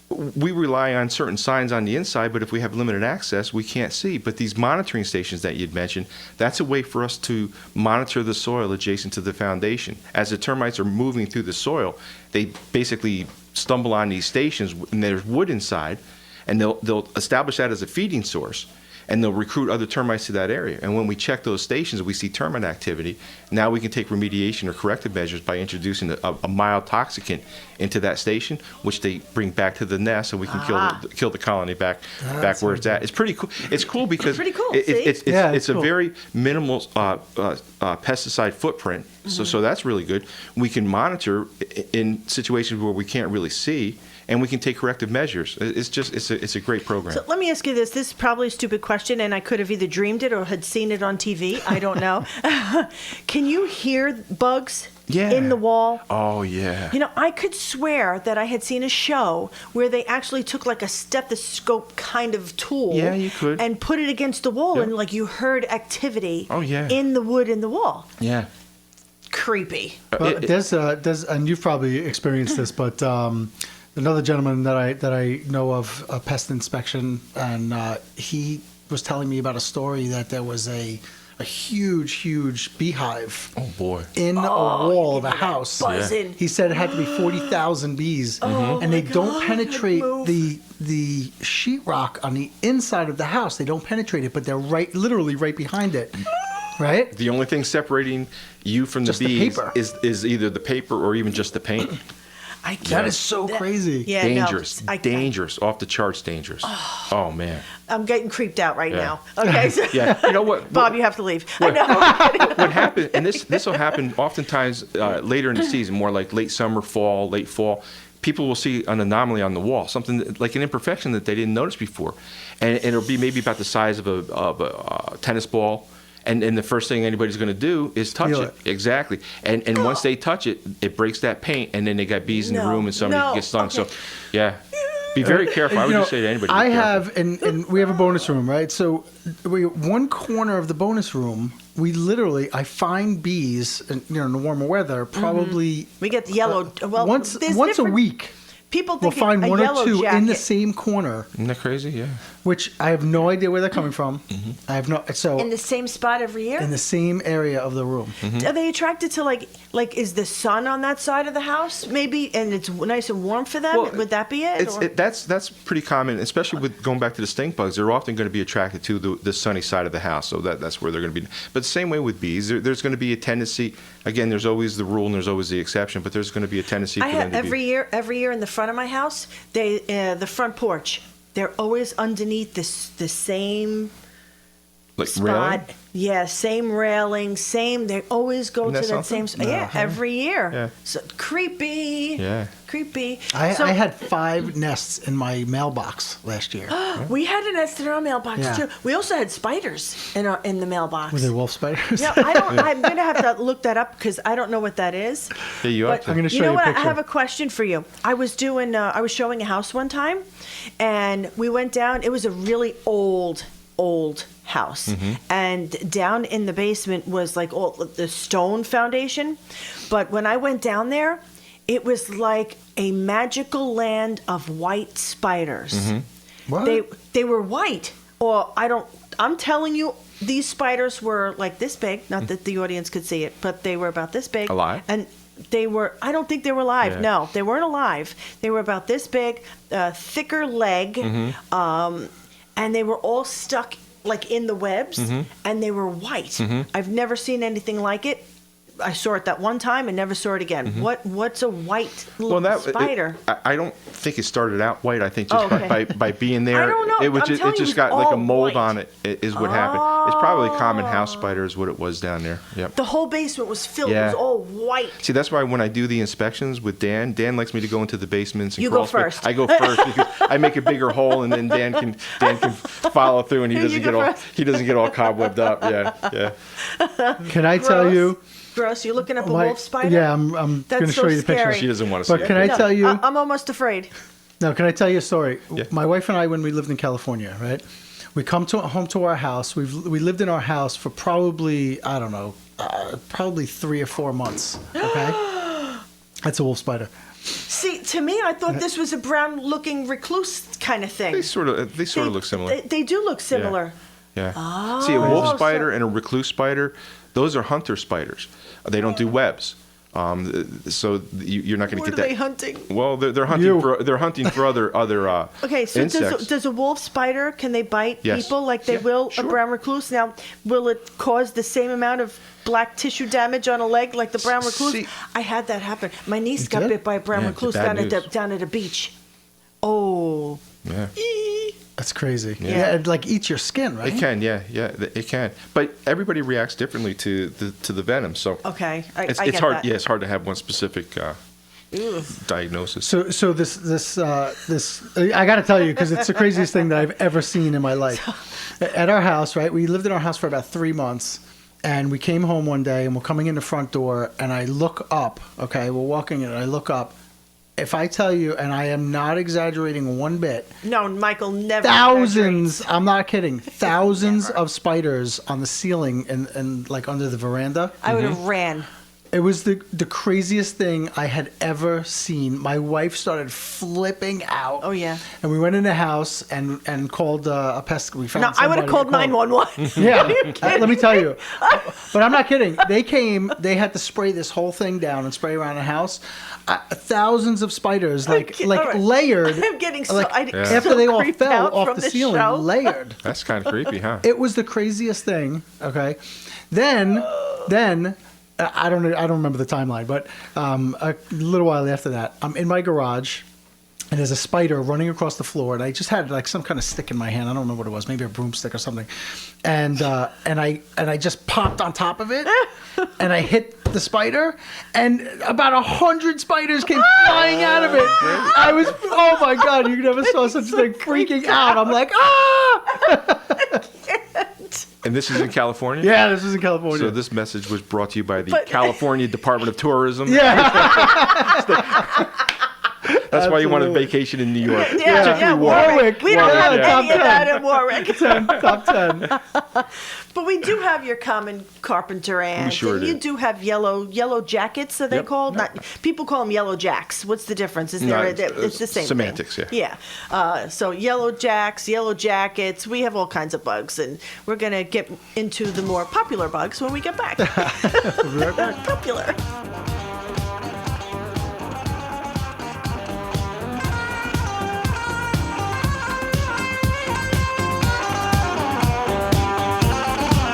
we rely on certain signs on the inside, but if we have limited access, we can't see. But these monitoring stations that you'd mentioned, that's a way for us to monitor the soil adjacent to the foundation. As the termites are moving through the soil, they basically stumble on these stations, and there's wood inside, and they'll establish that as a feeding source, and they'll recruit other termites to that area. And when we check those stations, we see termite activity. Now we can take remediation or corrective measures by introducing a mild toxicant into that station, which they bring back to the nest, and we can kill the colony back where it's at. It's pretty cool. It's cool because Pretty cool, it's it's a cool. very minimal pesticide footprint. So that's really good. We can monitor in situations where we can't really see, and we can take corrective measures. It's a great program. So let me ask you this. This is probably a stupid question, and I could have either dreamed it or had seen it on TV. I don't know. Can you hear bugs in the wall? Oh, yeah. You know, I could swear that I had seen a show where they actually took like a stethoscope kind of tool. Yeah, you could. And put it against the wall, Yep. and like you heard activity Oh, yeah. in the wood in the wall. Yeah. Creepy. But there's and you've probably experienced this, but another gentleman that I know of, a pest inspection, and he was telling me about a story that there was a huge beehive Oh, boy. in a wall of a house. Buzzing. He said it had to be 40,000 bees, and they don't penetrate the sheetrock on the inside of the house. They don't penetrate it, but they're literally right behind it. Right? The only thing separating you from the Just the bees paper. is either the paper or even just the paint. I can't. That is so crazy. Yeah, Dangerous. no, Dangerous. Off the charts dangerous. Oh, man. I'm getting creeped out right Yeah. now. Okay, so Yeah. You know what? Bob, you have to leave. I know. What happened, and this will happen oftentimes later in the season, more like late summer, fall, late fall. People will see an anomaly on the wall, something like an imperfection that they didn't notice before, and it'll be maybe about the size of a tennis ball. And the first thing anybody's going to do is touch Feel it. Exactly. And once they touch it, it breaks that paint, and then they got bees in the room, and somebody gets stung. Okay. So, yeah. Be very careful. I would just say to anybody. be I careful. have, and we have a bonus room, right? So one corner of the bonus room, I find bees, in the warmer weather, probably We get the yellow. Well, once there's a different- week. People We'll think find a one or yellow two jacket. in the same corner, Isn't that crazy? Yeah. which I have no idea where they're coming from. I have no in the same spot every year. in the same area of the room. Are they attracted to like is the sun on that side of the house maybe, and it's nice and warm for them? Well, Would that be it? or- That's pretty common, especially with going back to the stink bugs. They're often going to be attracted to the sunny side of the house, so that's where they're going to be. But the same way with bees, there's going to be a tendency. Again, there's always the rule and there's always the exception, but there's going to be a tendency for I them have to be. every year in the front of my house, the front porch, they're always underneath the same Like spot. railing? Yeah, same railing, same. They always go Isn't to that that same. something? Yeah, every year. Yeah. So creepy. Yeah. Creepy. I So- had 5 nests in my mailbox last year. We had a nest in our mailbox Yeah. too. We also had spiders in the mailbox. Were they wolf spiders? No, I don't. I'm gonna have to look that up because I don't know what that is. Yeah, you have But to. I'm gonna show you know you a what? I picture. have a question for you. I was doing. I was showing a house one time, and we went down. It was a really old house, and down in the basement was like all the stone foundation. But when I went down there, it was like a magical land of white spiders. What? They were white, or I don't. I'm telling you, these spiders were like this big. Not that the audience could see it, but they were about this big. Alive? And they were. I don't think they were alive. Yeah. No, they weren't alive. They were about this big, thicker leg, and they were all stuck like in the webs, and they were white. I've never seen anything like it. I saw it that one time and never saw it again. What's a white spider? I don't think it started out white. I think just okay. by being there, I don't know. it was I'm just, telling it you, just it was got like a all mold white. on it. Is what happened. It's probably common house spider is what it was down there. Yep. The whole basement was filled. Yeah. It was all white. See, that's why when I do the inspections with Dan likes me to go into the basements and You go crawl space. first. I go first because I make a bigger hole, and then Dan can follow through, and he You doesn't go get all first. cobwebbed up. Yeah. Can I tell you? Gross. You're looking up a my- wolf spider? Yeah, I'm going That's to so show you the picture. scary. She doesn't want to see But it. can I tell you? I'm almost afraid. No, can I tell you a story? Yeah. My wife and I, when we lived in California, right? We come home to our house. We lived in our house for probably, I don't know, probably 3 or 4 months. Okay, that's a wolf spider. See, to me, I thought this was a brown-looking recluse kind of thing. They sort of look similar. They do look similar. Yeah. Oh, See, a wolf so- spider and a recluse spider, those are hunter spiders. They don't do webs. So you're not going to What get are that. they hunting? Well, they're hunting for other Okay, so insects. does a wolf spider, can they bite Yes. people like they Yeah, will sure. a brown recluse? Now, will it cause the same amount of black tissue damage on a leg like the brown recluse? See- I had that happen. My niece You got did? bit by a brown Yeah, recluse bad news. down at a beach. Oh. Yeah. That's crazy. Yeah. Yeah, it like eats your skin, right? It can, it can. But everybody reacts differently to the venom. So Okay, I it's get hard. that. Yeah, it's hard to have one specific diagnosis. So this I got to tell you because it's the craziest thing that I've ever seen in my life. At our house, right? We lived in our house for about 3 months, and we came home one day and we're coming in the front door, and I look up. Okay, we're walking in, and I look up. If I tell you, and I am not exaggerating one bit, No, Michael never. thousands, I'm not kidding, thousands of spiders on the ceiling and like under the veranda. I would have ran. It was the craziest thing I had ever seen. My wife started flipping out. Oh, yeah. And we went in the house and called a pest. We found No, I would have somebody called to call. 911. Yeah, let me tell you. But I'm not kidding. They came. They had to spray this whole thing down and spray around the house. Thousands of spiders, like all right. layered. I'm getting so. Like, I, after they all creeped fell out off from the this ceiling, show. layered. That's kind of creepy, huh? It was the craziest thing. Okay, then I don't remember the timeline, but a little while after that, I'm in my garage, and there's a spider running across the floor, and I just had like some kind of stick in my hand. I don't remember what it was, maybe a broomstick or something, and I just popped on top of it, and I hit the spider, and about 100 spiders came flying out of it. I was, oh my god, you never saw such a thing, freaking out. I'm like, ah! And this is in California? Yeah, this is in California. So this message was brought to you by the California Department of Tourism. Yeah. That's why you wanted vacation in New York. Yeah, Warwick. We don't have Yeah, any of that in Warwick. Top 10. But we do have your common carpenter ants. We sure and do. you do have yellow jackets, are they called? Not, people call them yellow jacks. What's the difference? Is there? No, It's the same semantics, thing. yeah. Yeah. So yellow jacks, yellow jackets. We have all kinds of bugs, and we're gonna get into the more popular bugs when we get back. We'll be right back. Popular.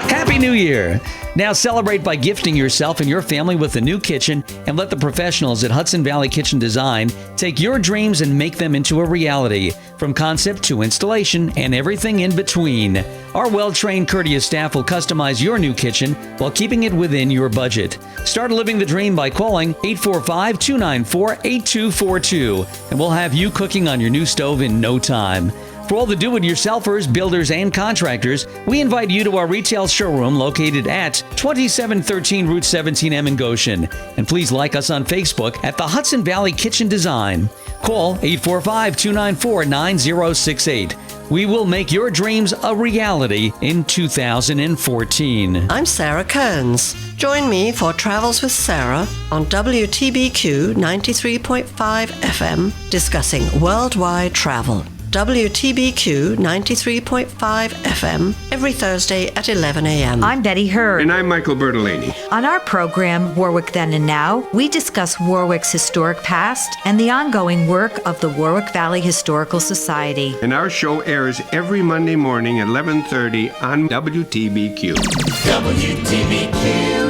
Happy New Year! Now celebrate by gifting yourself and your family with a new kitchen and let the professionals at Hudson Valley Kitchen Design take your dreams and make them into a reality, from concept to installation and everything in between. Our well-trained, courteous staff will customize your new kitchen while keeping it within your budget. Start living the dream by calling 845-294-8242, and we'll have you cooking on your new stove in no time. For all the do-it-yourselfers, builders, and contractors, we invite you to our retail showroom located at 2713 Route 17M in Goshen. And please like us on Facebook at the Hudson Valley Kitchen Design. Call 845-294-9068. We will make your dreams a reality in 2014. I'm Sarah Kearns. Join me for Travels with Sarah on WTBQ 93.5 FM, discussing worldwide travel. WTBQ 93.5 FM every Thursday at 11 a.m. I'm Betty Hurd. And I'm Michael Bertolini. On our program, Warwick Then and Now, we discuss Warwick's historic past and the ongoing work of the Warwick Valley Historical Society. And our show airs every Monday morning at 11:30 on WTBQ. WTBQ.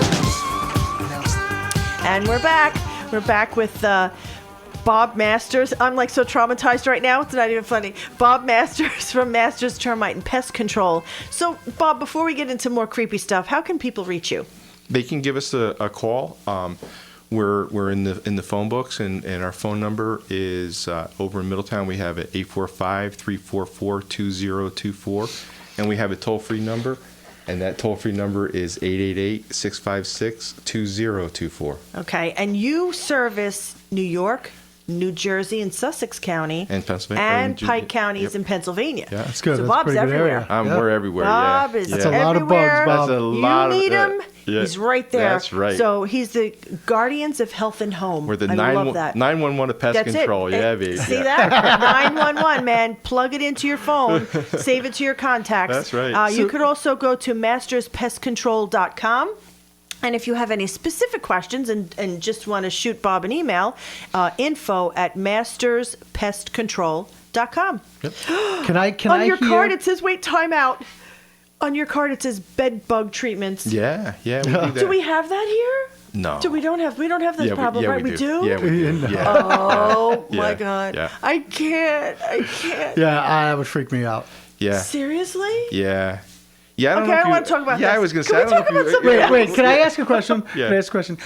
And we're back. We're back with Bob Masters. I'm like so traumatized right now. It's not even funny. Bob Masters from Masters Termite and Pest Control. So, Bob, before we get into more creepy stuff, how can people reach you? They can give us a call. We're in the phone books, and our phone number is over in Middletown. We have it 845-344-2024, and we have a toll-free number, and that toll-free number is 888-656-2024. Okay, and you service New York, New Jersey, and Sussex County, And Pennsylvania. and Pike counties in Pennsylvania. Yeah, That's good. So That's Bob's pretty good everywhere. area. We're everywhere. Bob is That's a lot of bugs, everywhere. Bob. That's a lot You of- need him. yeah. He's right there. That's right. So he's the Guardians of Health and Home. We're the I love that. 911 of pest That's control. it. Yeah, baby. See Yeah. that? 911, man. Plug it into your phone. Save it to your contacts. That's right. You could also go to masterspestcontrol.com. And if you have any specific questions and just want to shoot Bob an email, info@masterspestcontrol.com. Can I On your hear? card, it says, wait, time out. On your card, it says bed bug treatments. Yeah, we do that. Do we have that here? No. We don't have this problem, right? We do? Yeah, we do. Yeah. Oh, my Yeah, God. yeah. I can't. Yeah, that would freak me out. Yeah. Seriously? Yeah. Yeah, I don't Okay, know if I you- want to talk about Yeah, this. I was going to Can say, we I don't talk know about if something you... else? Wait, can I ask a question? Yeah. Can I ask a question?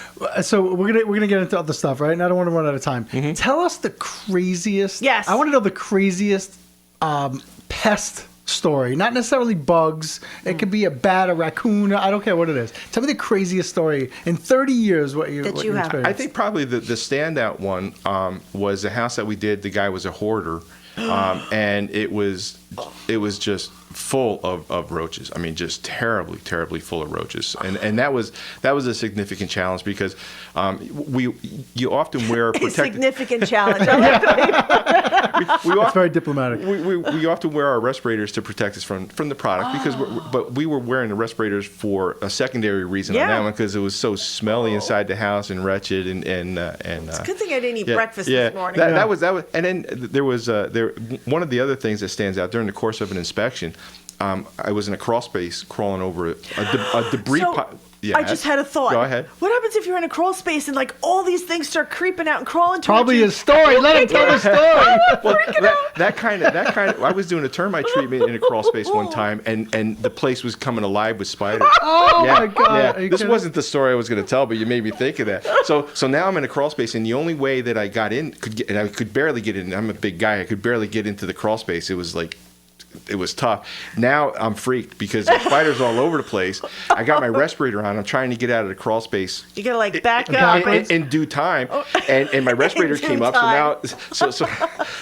So we're gonna get into other stuff, right? And I don't want to run out of time. Tell us the craziest. Yes. I want to know the craziest pest story. Not necessarily bugs. It could be a bat, a raccoon. I don't care what it is. Tell me the craziest story in 30 years. What you experienced. I think probably the standout one was a house that we did. The guy was a hoarder, and it was just full of roaches. I mean, just terribly full of roaches. And that was a significant challenge because you often wear A protective. significant challenge. I like that. That's very diplomatic. We often wear our respirators to protect us from the product because but we were wearing the respirators for a secondary reason on Yeah. that one because it was so smelly inside the house and wretched and It's a good thing I didn't eat breakfast yeah. this morning. That was and then there was one of the other things that stands out during the course of an inspection. I was in a crawl space crawling over a debris So, pile. I just had a thought. Go ahead. What happens if you're in a crawl space and like all these things start creeping out and crawling towards Probably you? a story. Let him tell the story. Well, that kind of. I was doing a termite treatment in a crawl space one time, and the place was coming alive with spiders. Oh Yeah, my God. yeah. Are you This kidding? wasn't the story I was going to tell, but you made me think of that. So now I'm in a crawl space, and the only way that I got in and I could barely get in. I'm a big guy. I could barely get into the crawl space. It was tough. Now I'm freaked because there's spiders all over the place. I got my respirator on. I'm trying to get out of the crawl space You gotta like back up. in due time, and my respirator In due came up. time.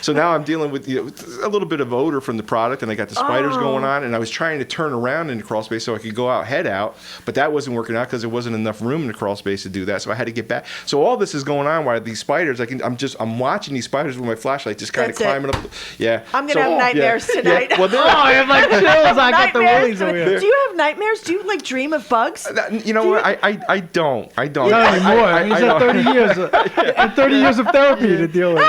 So now I'm dealing with a little bit of odor from the product, and I got the spiders going on. And I was trying to turn around in the crawl space so I could go out, head out, but that wasn't working out because there wasn't enough room in the crawl space to do that. So I had to get back. So all this is going on while these spiders. I'm watching these spiders with my flashlight, just kind of That's it. climbing up. Yeah, I'm gonna have nightmares yeah. tonight. Well, Oh, I have like chills. I got the Nightmares willies over tonight. here. Do you have nightmares? Do you like dream of bugs? You know what? I don't. Not anymore. He's had 30 years. And 30 years of therapy to deal with.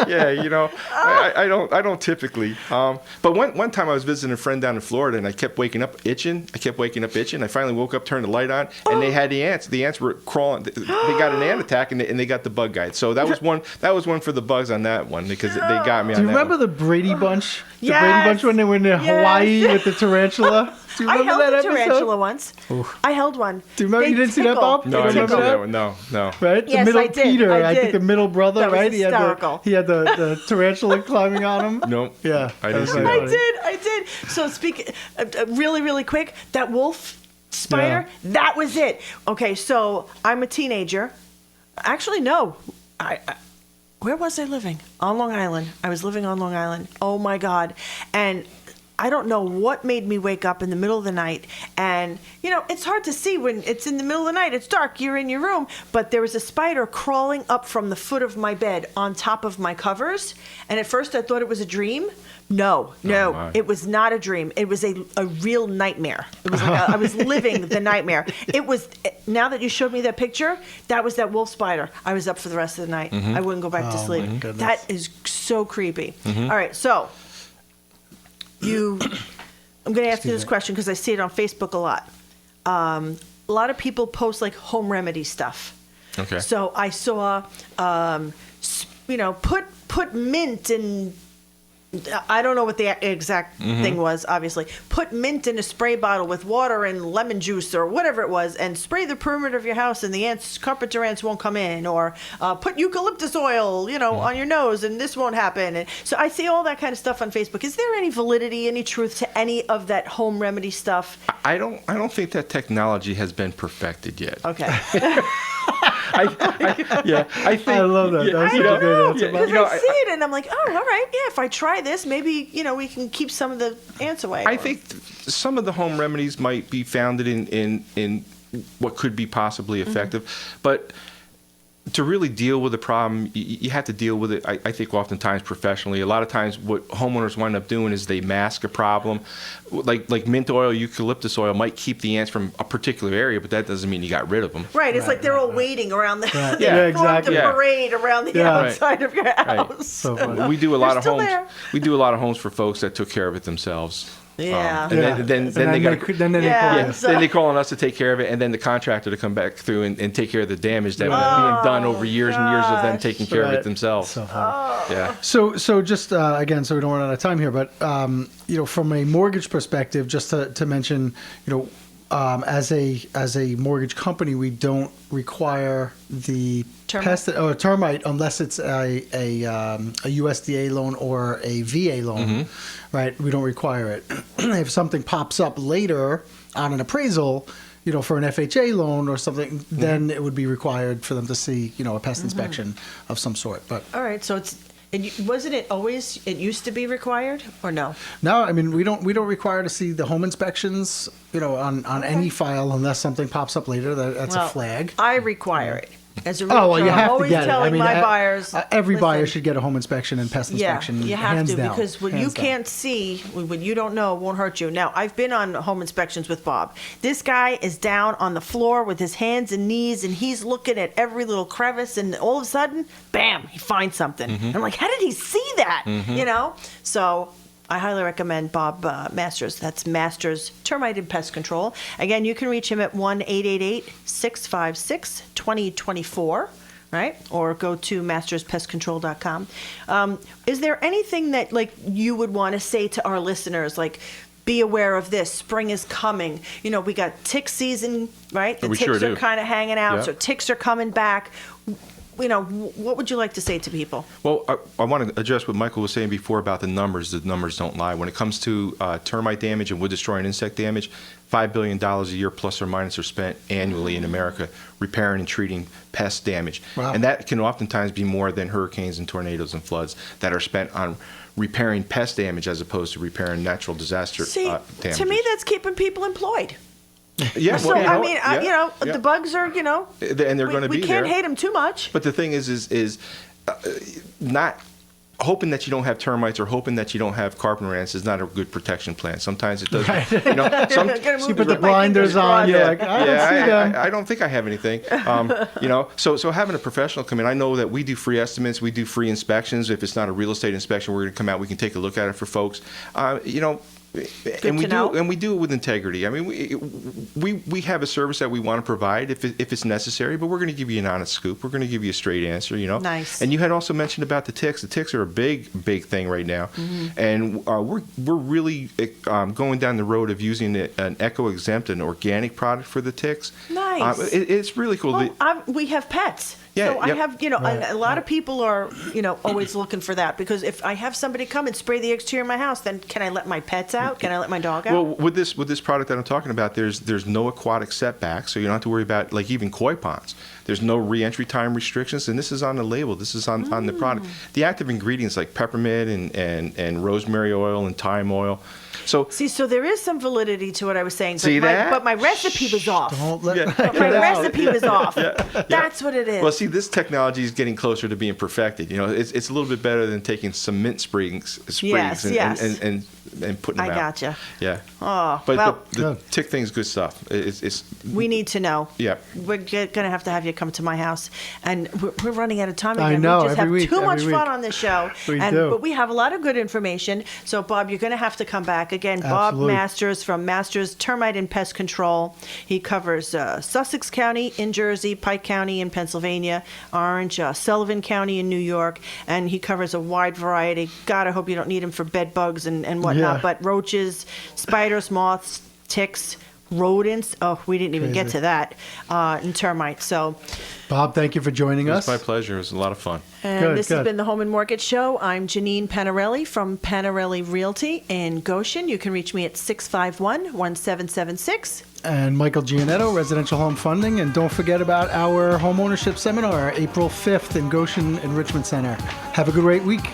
Yeah, you know, I don't typically. But one time I was visiting a friend down in Florida, and I kept waking up itching. I finally woke up, turned the light on, and they had the ants. The ants were crawling. They got an ant attack, and they got the bug guide. So that was one. That was one for the bugs on that one because they got me. Do on you that remember one. the Brady Bunch? The Yes. Brady Bunch when they were in Hawaii with the tarantula? Do you I remember held that a episode? tarantula once. I held one. Do you remember? They You didn't see that, tickle. Bob? No, You I didn't see remember that one. No. Right? Yes, the middle I did. Peter, I think did. the middle brother, That was right? hysterical. He had the tarantula climbing on him. No. Yeah. I that didn't was see very that. funny. I did. So really quick, that wolf spider, that was it. Okay, so I'm a teenager. Actually, no. Where was I living? On Long Island. I was living on Long Island. Oh my God. And I don't know what made me wake up in the middle of the night. And, you know, it's hard to see when it's in the middle of the night. It's dark. You're in your room. But there was a spider crawling up from the foot of my bed on top of my covers. And at first I thought it was a dream. No, my. it was not a dream. It was a real nightmare. It was like I was living the nightmare. It was, now that you showed me that picture, that was that wolf spider. I was up for the rest of the night. I wouldn't go back to sleep. my goodness. That is so creepy. All right, so I'm going to ask you this question because I see it on Facebook a lot. a lot of people post like home remedy stuff. Okay. So I saw, put mint in. I don't know what the exact thing was, obviously. Put mint in a spray bottle with water and lemon juice or whatever it was and spray the perimeter of your house and the carpenter ants won't come in. Or put eucalyptus oil, on your nose and this won't happen. And so I see all that kind of stuff on Facebook. Is there any validity, any truth to any of that home remedy stuff? I don't think that technology has been perfected yet. Okay. I think I love that. That's such a good answer. Because I see it and I'm like, oh, all right, yeah, if I try this, maybe, we can keep some of the ants away. I think some of the home remedies might be founded in what could be possibly effective, but to really deal with the problem, you have to deal with it, I think, oftentimes professionally. A lot of times what homeowners wind up doing is they mask a problem. Like mint oil, eucalyptus oil might keep the ants from a particular area, but that doesn't mean you got rid of them. Right, it's like they're all waiting around the exactly. the parade around the outside of your house. So funny. We do a lot of still homes. there. We do a lot of homes for folks that took care of it themselves. Yeah. Then they call on us to take care of it, and then the contractor to come back through and take care of the damage that was being done over years and years of them taking care of it themselves. So funny. Yeah. So just again, so we don't run out of time here, but from a mortgage perspective, just to mention, as a mortgage company, we don't require the termite unless it's a USDA loan or a VA loan, right? We don't require it. If something pops up later on an appraisal, for an FHA loan or something, then it would be required for them to see, a pest inspection of some sort. But all right, so wasn't it always? It used to be required, or no? No, I mean we don't require to see the home inspections, on any file unless something pops up later. That's a flag. I require it. As a realtor, you have I'm always to get it. telling my buyers. Every buyer listen, should get a home inspection and pest inspection. Yeah, you have hands to down, because what you hands down. can't see, what you don't know, won't hurt you. Now, I've been on home inspections with Bob. This guy is down on the floor with his hands and knees, and he's looking at every little crevice, and all of a sudden, bam, he finds something. I'm like, how did he see that? So I highly recommend Bob Masters. That's Masters Termite and Pest Control. Again, you can reach him at 1-888-656-2024. Right? Or go to masterspestcontrol.com. Is there anything that you would want to say to our listeners, be aware of this, spring is coming. We got tick season, right? The ticks are kind of hanging out, so ticks are coming back. What would you like to say to people? Well, I want to address what Michael was saying before about the numbers. The numbers don't lie. When it comes to termite damage and wood-destroying insect damage, $5 billion a year plus or minus are spent annually in America repairing and treating pest damage. Wow. And that can oftentimes be more than hurricanes and tornadoes and floods that are spent on repairing pest damage as opposed to repairing natural disaster damage. To me, that's keeping people employed. Yeah, So, the bugs are, and they're going to be there. We can't hate them too much. But the thing is not hoping that you don't have termites or hoping that you don't have carpenter ants is not a good protection plan. Sometimes it does. Right. You put the blinders on. You're like, I don't see them. I don't think I have anything. So having a professional come in, I know that we do free estimates, we do free inspections. If it's not a real estate inspection, we're going to come out. We can take a look at it for folks. And we do it with integrity. I mean, we have a service that we want to provide if it's necessary, but we're going to give you an honest scoop. We're going to give you a straight answer. Nice. And you had also mentioned about the ticks. The ticks are a big thing right now, and we're really going down the road of using an eco-exempt, an organic product for the ticks. Nice. It's really cool. Well, we have pets. Yeah, so I have, a lot of people are, always looking for that because if I have somebody come and spray the exterior of my house, then can I let my pets out? Can I let my dog out? Well, with this product that I'm talking about, there's no aquatic setback, so you don't have to worry about even koi ponds. There's no re-entry time restrictions, and this is on the label. This is on the product. The active ingredients like peppermint and rosemary oil and thyme oil. So there is some validity to what I was saying. But my recipe was off. Don't let my recipe was off. That's what it is. Well, see, this technology is getting closer to being perfected. It's a little bit better than taking some mint sprigs yes. and and putting them I out. gotcha. Yeah. Oh, But well, the tick thing's good stuff. It's we need to know. yeah. We're going to have you come to my house, and we're running out of time I again. know, We just every have week, too much every fun week. on this show. We do. But we have a lot of good information. So, Bob, you're going to have to come back again. Bob Absolutely. Masters from Masters Termite and Pest Control. He covers Sussex County in Jersey, Pike County in Pennsylvania, Orange, Sullivan County in New York, and he covers a wide variety. God, I hope you don't need him for bed bugs and whatnot, Yeah. but roaches, spiders, moths, ticks, rodents. Oh, we didn't even get Crazy. to that. And termites. So, Bob, thank you for joining It us. was my pleasure. It was a lot of fun. and Good, this has good. been the Home and Mortgage Show. I'm Janine Panarelli from Panarelli Realty in Goshen. You can reach me at 651-1776. And Michael Gianetto, Residential Home Funding. And don't forget about our home ownership seminar, April 5th in Goshen Enrichment Center. Have a great week.